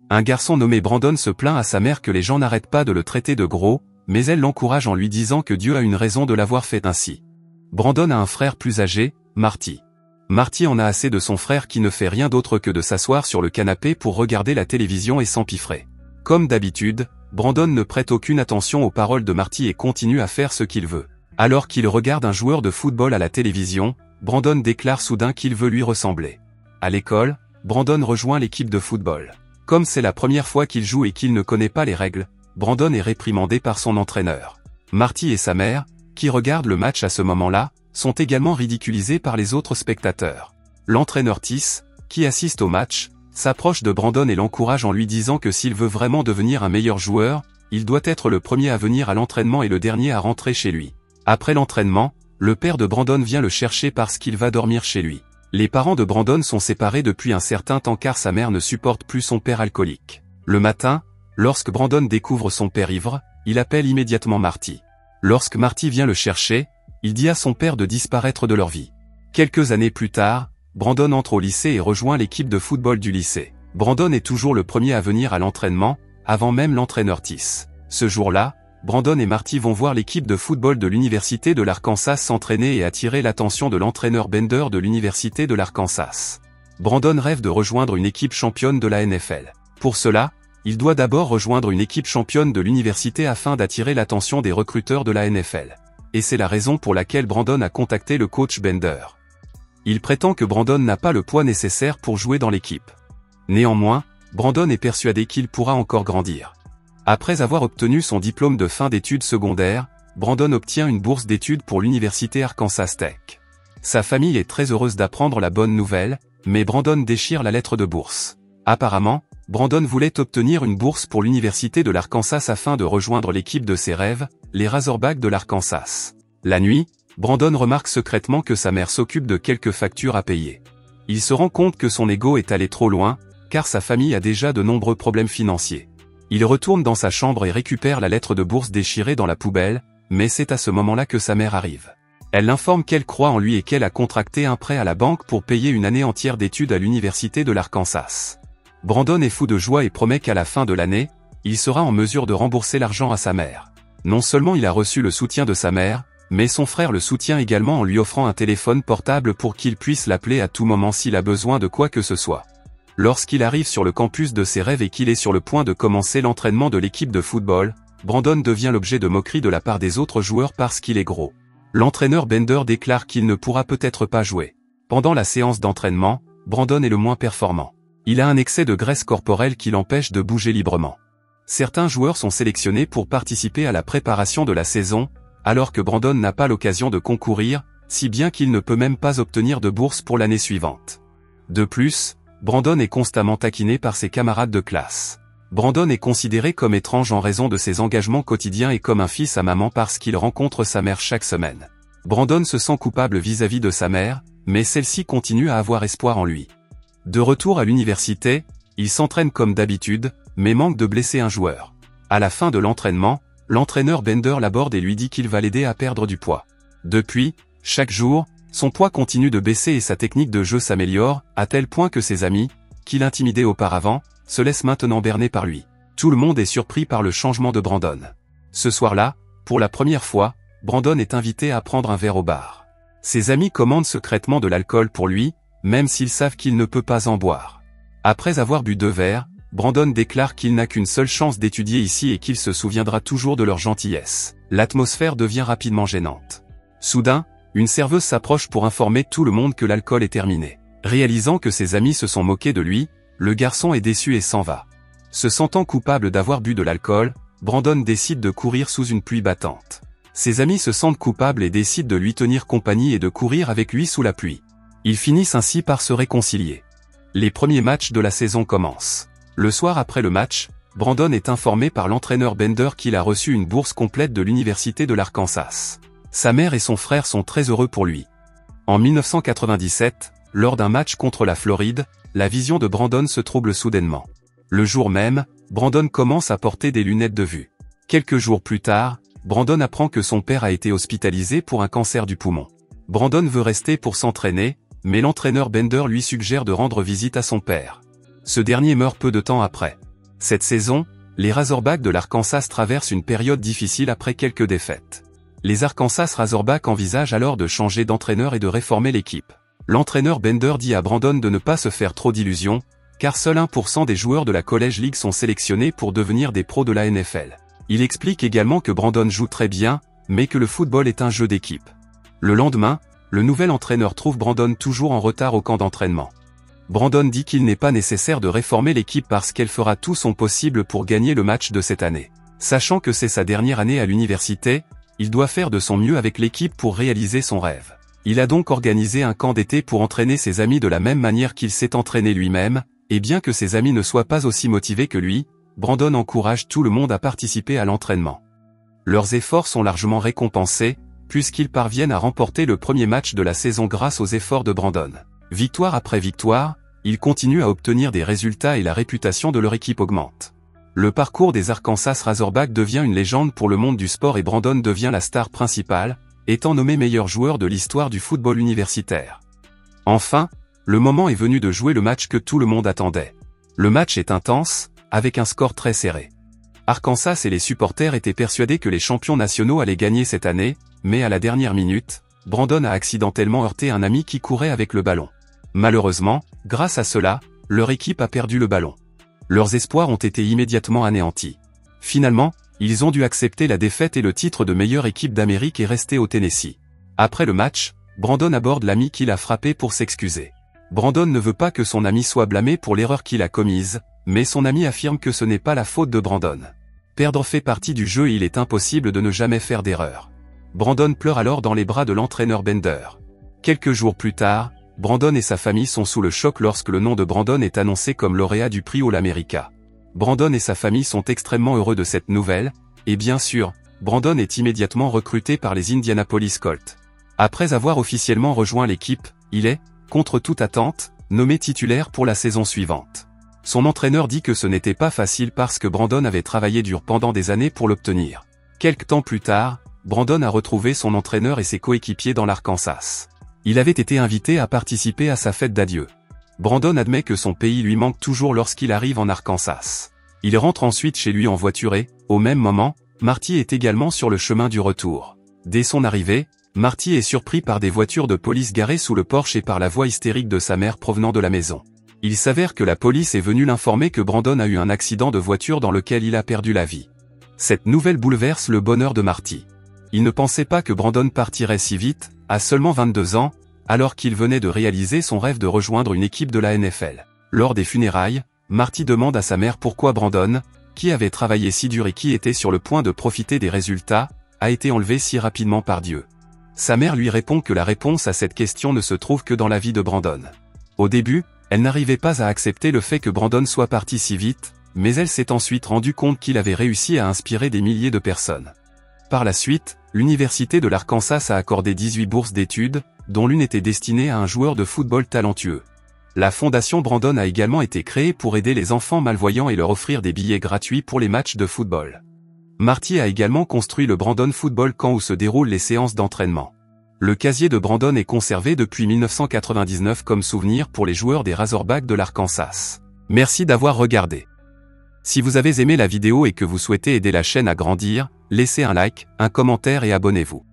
Un garçon nommé Brandon se plaint à sa mère que les gens n'arrêtent pas de le traiter de gros, mais elle l'encourage en lui disant que Dieu a une raison de l'avoir fait ainsi. Brandon a un frère plus âgé, Marty. Marty en a assez de son frère qui ne fait rien d'autre que de s'asseoir sur le canapé pour regarder la télévision et s'empiffrer. Comme d'habitude, Brandon ne prête aucune attention aux paroles de Marty et continue à faire ce qu'il veut. Alors qu'il regarde un joueur de football à la télévision, Brandon déclare soudain qu'il veut lui ressembler. À l'école, Brandon rejoint l'équipe de football. Comme c'est la première fois qu'il joue et qu'il ne connaît pas les règles, Brandon est réprimandé par son entraîneur. Marty et sa mère, qui regardent le match à ce moment-là, sont également ridiculisés par les autres spectateurs. L'entraîneur Tis, qui assiste au match, s'approche de Brandon et l'encourage en lui disant que s'il veut vraiment devenir un meilleur joueur, il doit être le premier à venir à l'entraînement et le dernier à rentrer chez lui. Après l'entraînement, le père de Brandon vient le chercher parce qu'il va dormir chez lui. Les parents de Brandon sont séparés depuis un certain temps car sa mère ne supporte plus son père alcoolique. Le matin, lorsque Brandon découvre son père ivre, il appelle immédiatement Marty. Lorsque Marty vient le chercher, il dit à son père de disparaître de leur vie. Quelques années plus tard, Brandon entre au lycée et rejoint l'équipe de football du lycée. Brandon est toujours le premier à venir à l'entraînement, avant même l'entraîneur Tis. Ce jour-là, Brandon et Marty vont voir l'équipe de football de l'Université de l'Arkansas s'entraîner et attirer l'attention de l'entraîneur Bender de l'Université de l'Arkansas. Brandon rêve de rejoindre une équipe championne de la NFL. Pour cela, il doit d'abord rejoindre une équipe championne de l'université afin d'attirer l'attention des recruteurs de la NFL. Et c'est la raison pour laquelle Brandon a contacté le coach Bender. Il prétend que Brandon n'a pas le poids nécessaire pour jouer dans l'équipe. Néanmoins, Brandon est persuadé qu'il pourra encore grandir. Après avoir obtenu son diplôme de fin d'études secondaires, Brandon obtient une bourse d'études pour l'université Arkansas Tech. Sa famille est très heureuse d'apprendre la bonne nouvelle, mais Brandon déchire la lettre de bourse. Apparemment, Brandon voulait obtenir une bourse pour l'université de l'Arkansas afin de rejoindre l'équipe de ses rêves, les Razorbacks de l'Arkansas. La nuit, Brandon remarque secrètement que sa mère s'occupe de quelques factures à payer. Il se rend compte que son ego est allé trop loin, car sa famille a déjà de nombreux problèmes financiers. Il retourne dans sa chambre et récupère la lettre de bourse déchirée dans la poubelle, mais c'est à ce moment-là que sa mère arrive. Elle l'informe qu'elle croit en lui et qu'elle a contracté un prêt à la banque pour payer une année entière d'études à l'université de l'Arkansas. Brandon est fou de joie et promet qu'à la fin de l'année, il sera en mesure de rembourser l'argent à sa mère. Non seulement il a reçu le soutien de sa mère, mais son frère le soutient également en lui offrant un téléphone portable pour qu'il puisse l'appeler à tout moment s'il a besoin de quoi que ce soit. Lorsqu'il arrive sur le campus de ses rêves et qu'il est sur le point de commencer l'entraînement de l'équipe de football, Brandon devient l'objet de moqueries de la part des autres joueurs parce qu'il est gros. L'entraîneur Bender déclare qu'il ne pourra peut-être pas jouer. Pendant la séance d'entraînement, Brandon est le moins performant. Il a un excès de graisse corporelle qui l'empêche de bouger librement. Certains joueurs sont sélectionnés pour participer à la préparation de la saison, alors que Brandon n'a pas l'occasion de concourir, si bien qu'il ne peut même pas obtenir de bourse pour l'année suivante. De plus, Brandon est constamment taquiné par ses camarades de classe. Brandon est considéré comme étrange en raison de ses engagements quotidiens et comme un fils à maman parce qu'il rencontre sa mère chaque semaine. Brandon se sent coupable vis-à-vis de sa mère, mais celle-ci continue à avoir espoir en lui. De retour à l'université, il s'entraîne comme d'habitude, mais manque de blesser un joueur. À la fin de l'entraînement, l'entraîneur Bender l'aborde et lui dit qu'il va l'aider à perdre du poids. Depuis, chaque jour, son poids continue de baisser et sa technique de jeu s'améliore, à tel point que ses amis, qui l'intimidaient auparavant, se laissent maintenant berner par lui. Tout le monde est surpris par le changement de Brandon. Ce soir-là, pour la première fois, Brandon est invité à prendre un verre au bar. Ses amis commandent secrètement de l'alcool pour lui, même s'ils savent qu'il ne peut pas en boire. Après avoir bu 2 verres, Brandon déclare qu'il n'a qu'une seule chance d'étudier ici et qu'il se souviendra toujours de leur gentillesse. L'atmosphère devient rapidement gênante. Soudain, une serveuse s'approche pour informer tout le monde que l'alcool est terminé. Réalisant que ses amis se sont moqués de lui, le garçon est déçu et s'en va. Se sentant coupable d'avoir bu de l'alcool, Brandon décide de courir sous une pluie battante. Ses amis se sentent coupables et décident de lui tenir compagnie et de courir avec lui sous la pluie. Ils finissent ainsi par se réconcilier. Les premiers matchs de la saison commencent. Le soir après le match, Brandon est informé par l'entraîneur Bender qu'il a reçu une bourse complète de l'université de l'Arkansas. Sa mère et son frère sont très heureux pour lui. En 1997, lors d'un match contre la Floride, la vision de Brandon se trouble soudainement. Le jour même, Brandon commence à porter des lunettes de vue. Quelques jours plus tard, Brandon apprend que son père a été hospitalisé pour un cancer du poumon. Brandon veut rester pour s'entraîner, mais l'entraîneur Bender lui suggère de rendre visite à son père. Ce dernier meurt peu de temps après. Cette saison, les Razorbacks de l'Arkansas traversent une période difficile après quelques défaites. Les Arkansas Razorbacks envisagent alors de changer d'entraîneur et de réformer l'équipe. L'entraîneur Bender dit à Brandon de ne pas se faire trop d'illusions, car seul 1% des joueurs de la College League sont sélectionnés pour devenir des pros de la NFL. Il explique également que Brandon joue très bien, mais que le football est un jeu d'équipe. Le lendemain, le nouvel entraîneur trouve Brandon toujours en retard au camp d'entraînement. Brandon dit qu'il n'est pas nécessaire de réformer l'équipe parce qu'elle fera tout son possible pour gagner le match de cette année. Sachant que c'est sa dernière année à l'université, il doit faire de son mieux avec l'équipe pour réaliser son rêve. Il a donc organisé un camp d'été pour entraîner ses amis de la même manière qu'il s'est entraîné lui-même, et bien que ses amis ne soient pas aussi motivés que lui, Brandon encourage tout le monde à participer à l'entraînement. Leurs efforts sont largement récompensés, puisqu'ils parviennent à remporter le premier match de la saison grâce aux efforts de Brandon. Victoire après victoire, ils continuent à obtenir des résultats et la réputation de leur équipe augmente. Le parcours des Arkansas Razorbacks devient une légende pour le monde du sport et Brandon devient la star principale, étant nommé meilleur joueur de l'histoire du football universitaire. Enfin, le moment est venu de jouer le match que tout le monde attendait. Le match est intense, avec un score très serré. Arkansas et les supporters étaient persuadés que les champions nationaux allaient gagner cette année, mais à la dernière minute, Brandon a accidentellement heurté un ami qui courait avec le ballon. Malheureusement, grâce à cela, leur équipe a perdu le ballon. Leurs espoirs ont été immédiatement anéantis. Finalement, ils ont dû accepter la défaite et le titre de meilleure équipe d'Amérique est resté au Tennessee. Après le match, Brandon aborde l'ami qui l'a frappé pour s'excuser. Brandon ne veut pas que son ami soit blâmé pour l'erreur qu'il a commise, mais son ami affirme que ce n'est pas la faute de Brandon. Perdre fait partie du jeu et il est impossible de ne jamais faire d'erreur. Brandon pleure alors dans les bras de l'entraîneur Bender. Quelques jours plus tard, Brandon et sa famille sont sous le choc lorsque le nom de Brandon est annoncé comme lauréat du prix All-America. Brandon et sa famille sont extrêmement heureux de cette nouvelle, et bien sûr, Brandon est immédiatement recruté par les Indianapolis Colts. Après avoir officiellement rejoint l'équipe, il est, contre toute attente, nommé titulaire pour la saison suivante. Son entraîneur dit que ce n'était pas facile parce que Brandon avait travaillé dur pendant des années pour l'obtenir. Quelque temps plus tard, Brandon a retrouvé son entraîneur et ses coéquipiers dans l'Arkansas. Il avait été invité à participer à sa fête d'adieu. Brandon admet que son pays lui manque toujours lorsqu'il arrive en Arkansas. Il rentre ensuite chez lui en voiture et, au même moment, Marty est également sur le chemin du retour. Dès son arrivée, Marty est surpris par des voitures de police garées sous le porche et par la voix hystérique de sa mère provenant de la maison. Il s'avère que la police est venue l'informer que Brandon a eu un accident de voiture dans lequel il a perdu la vie. Cette nouvelle bouleverse le bonheur de Marty. Il ne pensait pas que Brandon partirait si vite, à seulement 22 ans, alors qu'il venait de réaliser son rêve de rejoindre une équipe de la NFL. Lors des funérailles, Marty demande à sa mère pourquoi Brandon, qui avait travaillé si dur et qui était sur le point de profiter des résultats, a été enlevé si rapidement par Dieu. Sa mère lui répond que la réponse à cette question ne se trouve que dans la vie de Brandon. Au début, elle n'arrivait pas à accepter le fait que Brandon soit parti si vite, mais elle s'est ensuite rendue compte qu'il avait réussi à inspirer des milliers de personnes. Par la suite, l'université de l'Arkansas a accordé 18 bourses d'études, dont l'une était destinée à un joueur de football talentueux. La fondation Brandon a également été créée pour aider les enfants malvoyants et leur offrir des billets gratuits pour les matchs de football. Marty a également construit le Brandon Football Camp où se déroulent les séances d'entraînement. Le casier de Brandon est conservé depuis 1999 comme souvenir pour les joueurs des Razorbacks de l'Arkansas. Merci d'avoir regardé. Si vous avez aimé la vidéo et que vous souhaitez aider la chaîne à grandir, laissez un like, un commentaire et abonnez-vous.